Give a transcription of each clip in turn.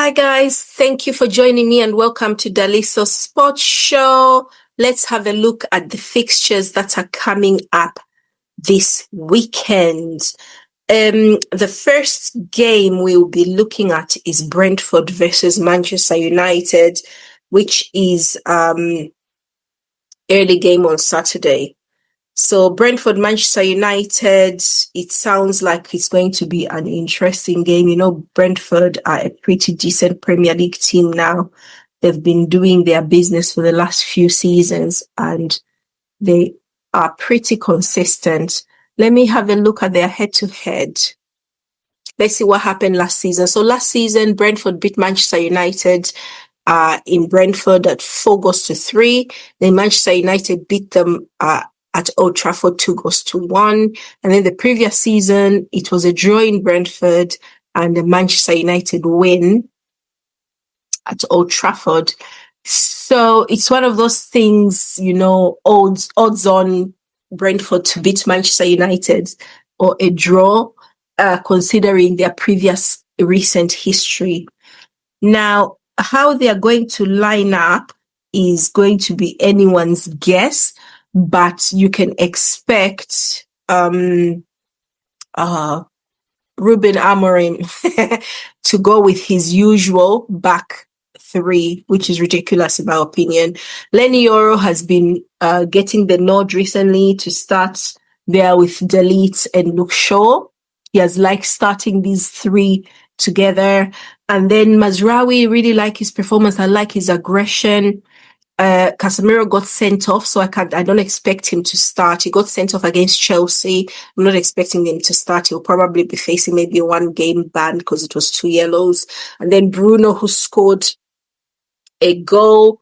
Hi guys, thank you for joining me and welcome to Daliso Sports Show. Let's have a look at the fixtures that are coming up this weekend. The first game we'll be looking at is Brentford versus Manchester United, which is early game on Saturday. So Brentford, Manchester United, it sounds like it's going to be an interesting game. You know, Brentford are a pretty decent Premier League team now. They've been doing their business for the last few seasons and they are pretty consistent. Let me have a look at their head-to-head. Let's see what happened last season. So last season, Brentford beat Manchester United in Brentford at 4-3. Then Manchester United beat them at Old Trafford 2-1. And then the previous season, it was a draw in Brentford and the Manchester United win at Old Trafford. So it's one of those things, you know, odds on Brentford to beat Manchester United or a draw, considering their previous recent history. Now, how they are going to line up is going to be anyone's guess, but you can expect Ruben Amorim to go with his usual back three, which is ridiculous in my opinion. Lenny Yoro has been getting the nod recently to start there with Delete and Luke Shaw. He has liked starting these three together. And then Mazraoui, really like his performance. I like his aggression. Casemiro got sent off, so I don't expect him to start. He got sent off against Chelsea. I'm not expecting him to start. He'll probably be facing maybe a 1-game ban because it was 2 yellows. And then Bruno, who scored a goal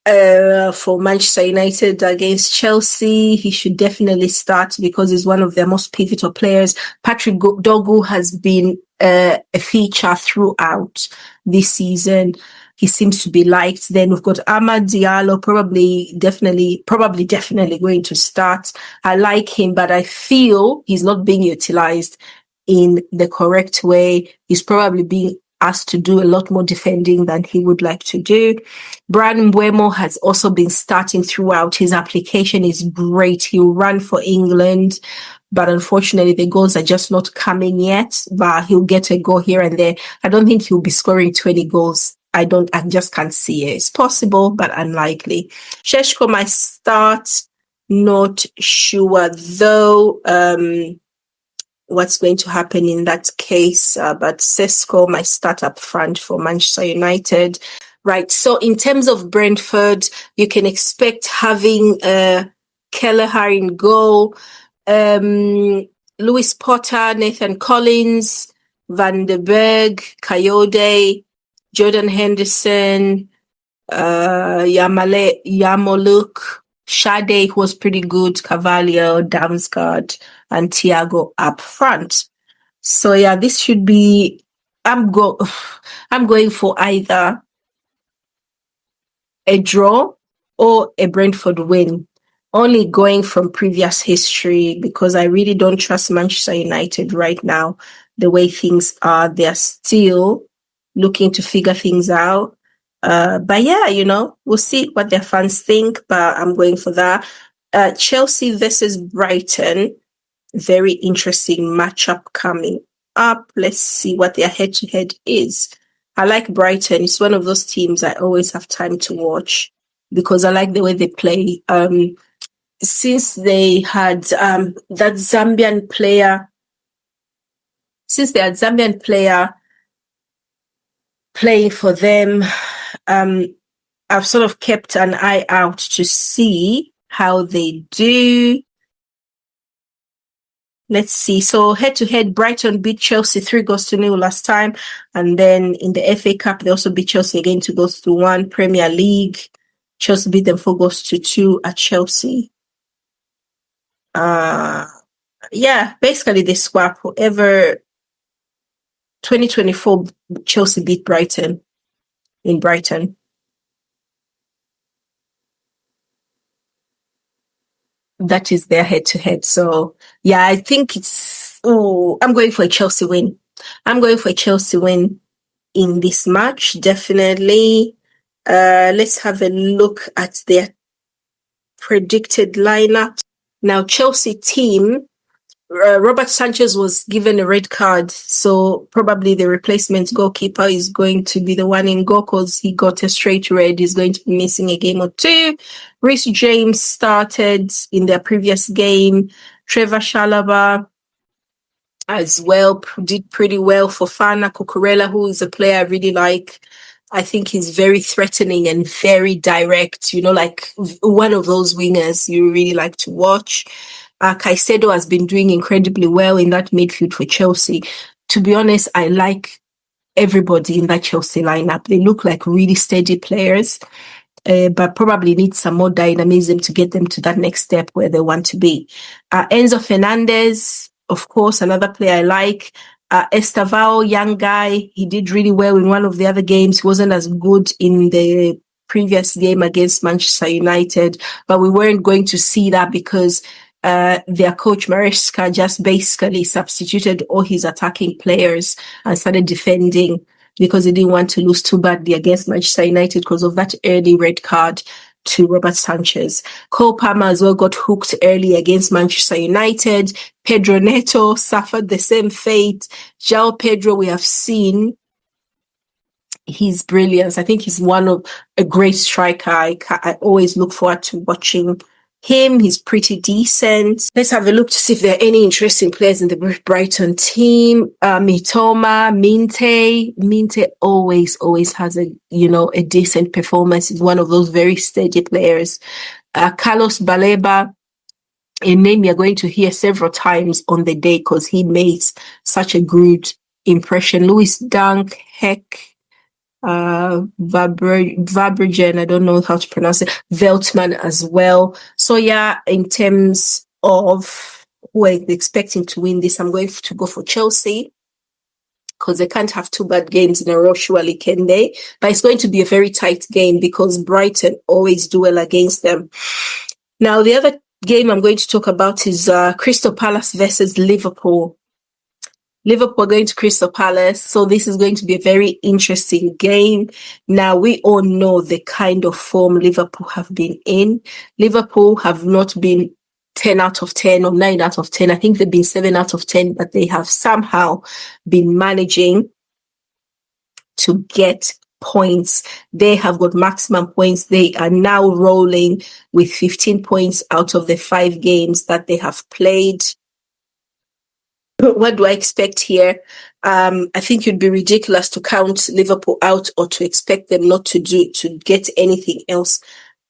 for Manchester United against Chelsea. He should definitely start because he's one of their most pivotal players. Patrick Dogu has been a feature throughout this season. He seems to be liked. Then we've got Amad Diallo, probably definitely going to start. I like him, but I feel he's not being utilized in the correct way. He's probably being asked to do a lot more defending than he would like to do. Brian Mbeumo has also been starting throughout. His application is great. He'll run for England, but unfortunately the goals are just not coming yet, but he'll get a goal here and there. I don't think he'll be scoring 20 goals. I just can't see it. It's possible, but unlikely. Šeško might start. Not sure though. What's going to happen in that case, but Sesko might start up front for Manchester United. Right, so in terms of Brentford, you can expect having Kelleher in goal, Lewis Potter, Nathan Collins, Van de Berg, Kayode, Jordan Henderson, Yarmouk, Sade, who was pretty good, Carvalho, Damsgaard, and Thiago up front. So yeah, this should be, I'm going for either a draw or a Brentford win. Only going from previous history because I really don't trust Manchester United right now. The way things are, they're still looking to figure things out. But yeah, you know, we'll see what their fans think, but I'm going for that. Chelsea versus Brighton. Very interesting matchup coming up. Let's see what their head-to-head is. I like Brighton. It's one of those teams I always have time to watch because I like the way they play. Since they had that Zambian player playing for them, I've sort of kept an eye out to see how they do. Let's see. So head-to-head, Brighton beat Chelsea 3-0 last time. And then in the FA Cup, they also beat Chelsea again 2-1. Premier League, Chelsea beat them 4-2 at Chelsea. Yeah, basically they swap. Whoever 2024, Chelsea beat Brighton in Brighton. That is their head-to-head. So yeah, I think I'm going for a Chelsea win. in this match, definitely. Let's have a look at their predicted lineup. Now, Chelsea team, Robert Sanchez was given a red card, so probably the replacement goalkeeper is going to be the one in goal because he got a straight red. He's going to be missing a game or two. Reece James started in their previous game. Trevor Chalobah as well did pretty well. Fofana Cucurella, who is a player I really like. I think he's very threatening and very direct, like one of those wingers you really like to watch. Caicedo has been doing incredibly well in that midfield for Chelsea. To be honest, I like everybody in that Chelsea lineup. They look like really steady players, but probably need some more dynamism to get them to that next step where they want to be. Enzo Fernandez, of course, another player I like. Estavao, young guy, he did really well in one of the other games. He wasn't as good in the previous game against Manchester United, but we weren't going to see that because their coach Maresca just basically substituted all his attacking players and started defending because he didn't want to lose too badly against Manchester United because of that early red card to Robert Sanchez. Cole Palmer as well got hooked early against Manchester United. Pedro Neto suffered the same fate. João Pedro, we have seen his brilliance. I think he's one of a great striker. I always look forward to watching him. He's pretty decent. Let's have a look to see if there are any interesting players in the Brighton team. Mitoma, Minte always has a decent performance. He's one of those very steady players. Carlos Baleba, a name you're going to hear several times on the day because he makes such a good impression. Louis Dunk, Heck, Vabergen, I don't know how to pronounce it, Veltman as well. So yeah, in terms of who I'm expecting to win this, I'm going to go for Chelsea because they can't have two bad games in a row, surely can they? But it's going to be a very tight game because Brighton always do well against them. Now, the other game I'm going to talk about is Crystal Palace versus Liverpool. Liverpool going to Crystal Palace. So this is going to be a very interesting game. Now, we all know the kind of form Liverpool have been in. Liverpool have not been 10 out of 10 or 9 out of 10. I think they've been 7 out of 10, but they have somehow been managing to get points. They have got maximum points. They are now rolling with 15 points out of the 5 games that they have played. What do I expect here? I think it'd be ridiculous to count Liverpool out or to expect them not to get anything else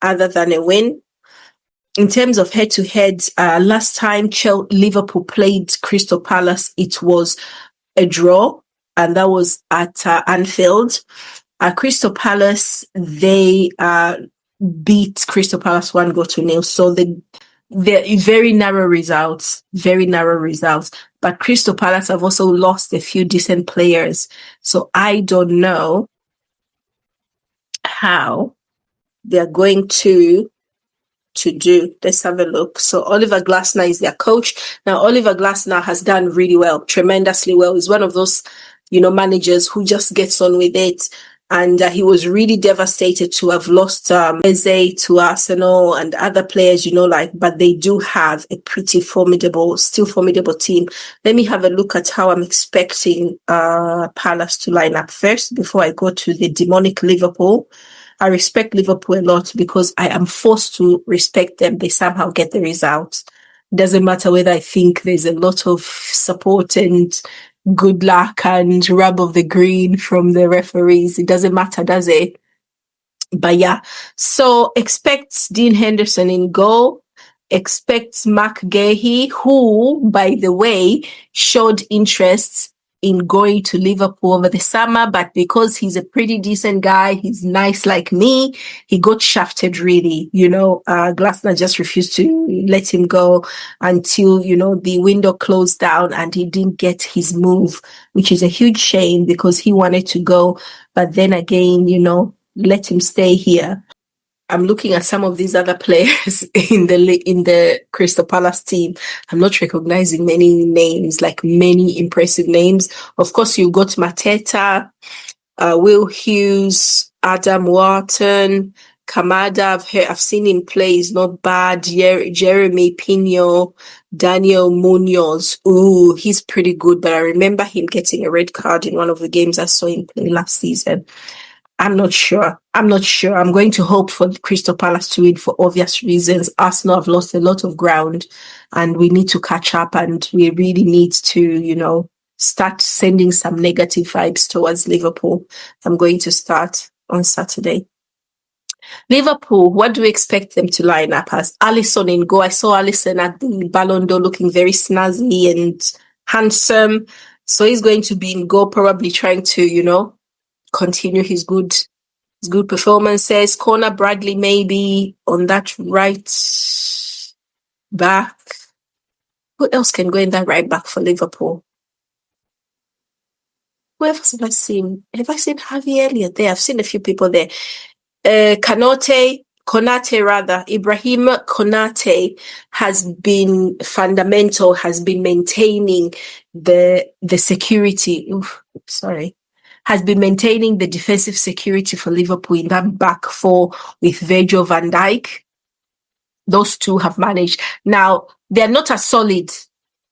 other than a win. In terms of head-to-head, last time Liverpool played Crystal Palace, it was a draw, and that was at Anfield. Crystal Palace, they beat Crystal Palace 1-0. So they're very narrow results. But Crystal Palace have also lost a few decent players. So I don't know how they're going to do. Let's have a look. So Oliver Glasner is their coach. Now, Oliver Glasner has done really well, tremendously well. He's one of those, managers who just gets on with it. And he was really devastated to have lost Eze to Arsenal and other players, but they do have a pretty formidable team. Let me have a look at how I'm expecting Palace to line up first before I go to the demonic Liverpool. I respect Liverpool a lot because I am forced to respect them. They somehow get the results. It doesn't matter whether I think there's a lot of support and good luck and rub of the green from the referees. It doesn't matter, does it? But yeah, so expect Dean Henderson in goal. Expect Mark Gahey, who, by the way, showed interest in going to Liverpool over the summer, but because he's a pretty decent guy, he's nice like me, he got shafted really. Glasner just refused to let him go until, the window closed down and he didn't get his move, which is a huge shame because he wanted to go. But then again, let him stay here. I'm looking at some of these other players in the Crystal Palace team. I'm not recognizing many names, like many impressive names. Of course, you got Mateta, Will Hughes, Adam Wharton, Kamada. I've seen him play. He's not bad. Jeremy Pino, Daniel Munoz. Ooh, he's pretty good. But I remember him getting a red card in one of the games I saw him play last season. I'm not sure. I'm going to hope for Crystal Palace to win for obvious reasons. Arsenal have lost a lot of ground and we need to catch up, and we really need to, start sending some negative vibes towards Liverpool. I'm going to start on Saturday. Liverpool, what do we expect them to line up as? Alisson in goal. I saw Alisson at the Ballon d'Or looking very snazzy and handsome. So he's going to be in goal, probably trying to, continue his good performances. Corner Bradley maybe on that right back. Who else can go in that right back for Liverpool? Who else have I seen? Have I seen Harvey Elliott there? I've seen a few people there. Konate, Ibrahim Konate has been fundamental, has been maintaining the security. Has been maintaining the defensive security for Liverpool in that back four with Virgil van Dijk. Those two have managed. Now, they're not as solid.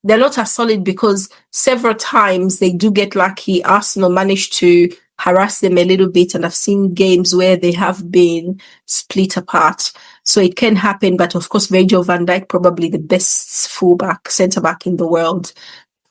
They're not as solid because several times they do get lucky. Arsenal managed to harass them a little bit, and I've seen games where they have been split apart. So it can happen, but of course, Virgil van Dijk, probably the best centre-back in the world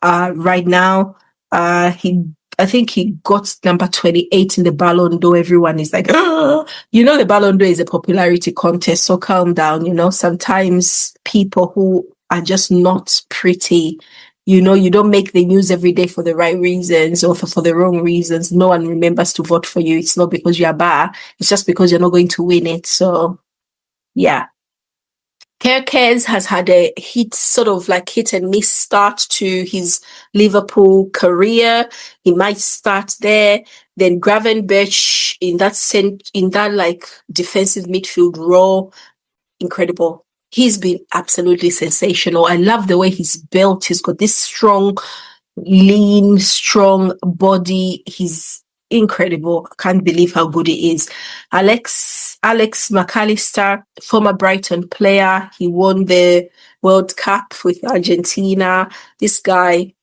right now. I think he got number 28 in the Ballon d'Or. Everyone is like, oh! The Ballon d'Or is a popularity contest, so calm down. Sometimes people who are just not pretty, you don't make the news every day for the right reasons or for the wrong reasons. No one remembers to vote for you. It's not because you're bad. It's just because you're not going to win it. So, yeah. Kerkez has had a hit and miss start to his Liverpool career. He might start there. Then Gravenberch in that defensive midfield role, incredible. He's been absolutely sensational. I love the way he's built. He's got this strong body. He's incredible. I can't believe how good he is. Alex McAllister, former Brighton player. He won the World Cup with Argentina. This guy,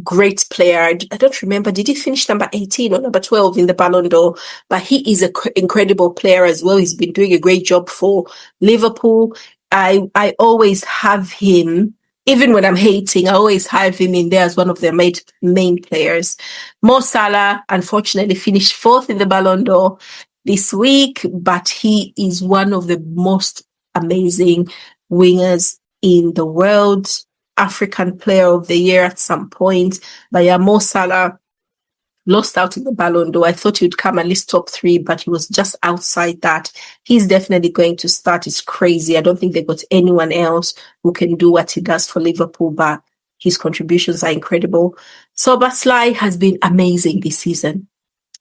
great player. I don't remember. Did he finish number 18 or number 12 in the Ballon d'Or? But he is an incredible player as well. He's been doing a great job for Liverpool. I always have him. Even when I'm hating, I always have him in there as one of their main players. Mo Salah, unfortunately, finished fourth in the Ballon d'Or this week, but he is one of the most amazing wingers in the world. African Player of the Year at some point. But yeah, Mo Salah lost out in the Ballon d'Or. I thought he would come at least top 3, but he was just outside that. He's definitely going to start. It's crazy. I don't think they've got anyone else who can do what he does for Liverpool, but his contributions are incredible. Szoboszlai has been amazing this season.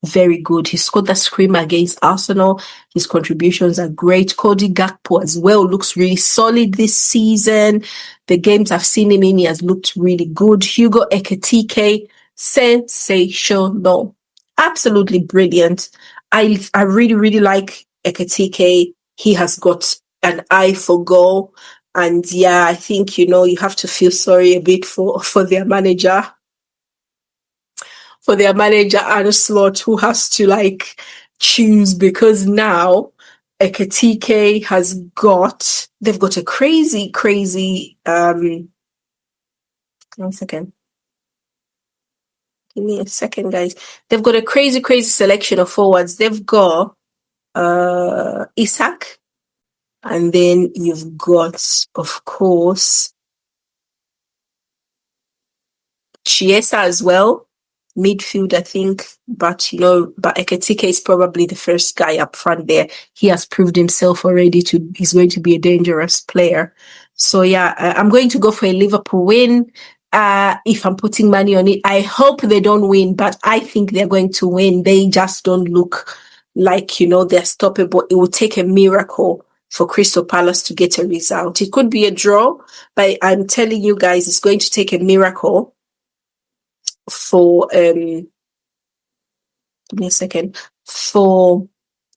Very good. He scored that screamer against Arsenal. His contributions are great. Cody Gakpo as well looks really solid this season. The games I've seen him in, he has looked really good. Hugo Ekitike, sensational. Absolutely brilliant. I really, really like Ekitike. He has got an eye for goal. And yeah, I think, you have to feel sorry a bit for their manager. For their manager, Anslot, who has to choose, because now Ekitike they've got a crazy, 1 second. Give me a second, guys. They've got a crazy selection of forwards. They've got Isak, and then you've got, of course, Chiesa as well. Midfield, I think, but Ekitike is probably the first guy up front there. He has proved himself already he's going to be a dangerous player. So yeah, I'm going to go for a Liverpool win. If I'm putting money on it, I hope they don't win, but I think they're going to win. They just don't look like, they're stoppable. It would take a miracle for Crystal Palace to get a result. It could be a draw, but I'm telling you guys, it's going to take a miracle for give me a second, for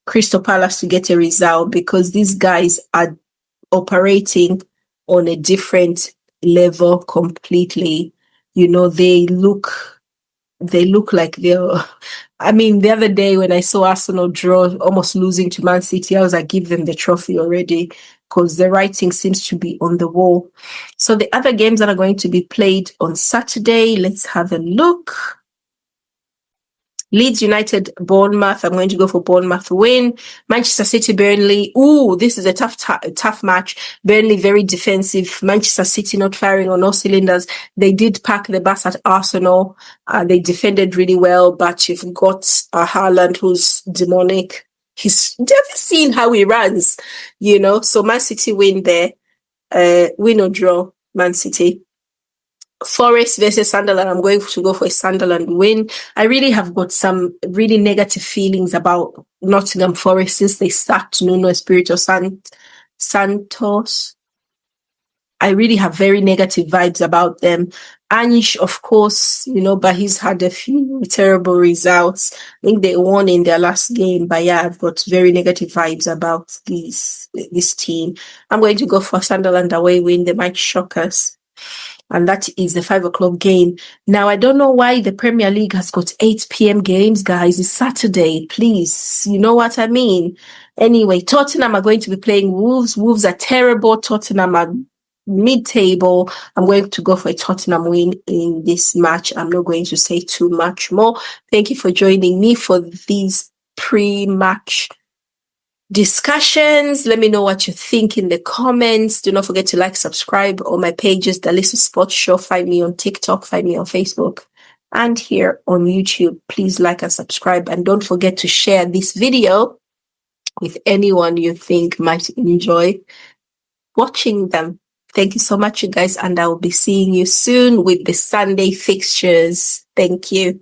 Crystal Palace to get a result, because these guys are operating on a different level completely. You know, they look like they're, I mean, the other day when I saw Arsenal draw, almost losing to Man City, I was like, give them the trophy already, because the writing seems to be on the wall. So the other games that are going to be played on Saturday, let's have a look. Leeds United, Bournemouth. I'm going to go for Bournemouth win. Manchester City, Burnley. Ooh, this is a tough match. Burnley very defensive. Manchester City not firing on all cylinders. They did pack the bus at Arsenal. They defended really well, but you've got Haaland, who's demonic. He's never seen how he runs, you know. So Man City win there. Win or draw, Man City. Forest versus Sunderland. I'm going to go for a Sunderland win. I really have got some really negative feelings about Nottingham Forest since they sacked Nuno Espirito Santos. I really have very negative vibes about them. Anish, of course, you know, but he's had a few terrible results. I think they won in their last game, but yeah, I've got very negative vibes about this team. I'm going to go for Sunderland away win. They might shock us. And that is the 5 o'clock game. Now, I don't know why the Premier League has got 8 p.m. games, guys. It's Saturday, please. You know what I mean? Anyway, Tottenham are going to be playing Wolves. Wolves are terrible. Tottenham are mid-table. I'm going to go for a Tottenham win in this match. I'm not going to say too much more. Thank you for joining me for these pre-match discussions. Let me know what you think in the comments. Do not forget to like, subscribe on my pages, The Little Sports Show. Find me on TikTok, find me on Facebook, and here on YouTube. Please like and subscribe, and don't forget to share this video with anyone you think might enjoy watching them. Thank you so much, you guys, and I will be seeing you soon with the Sunday fixtures. Thank you.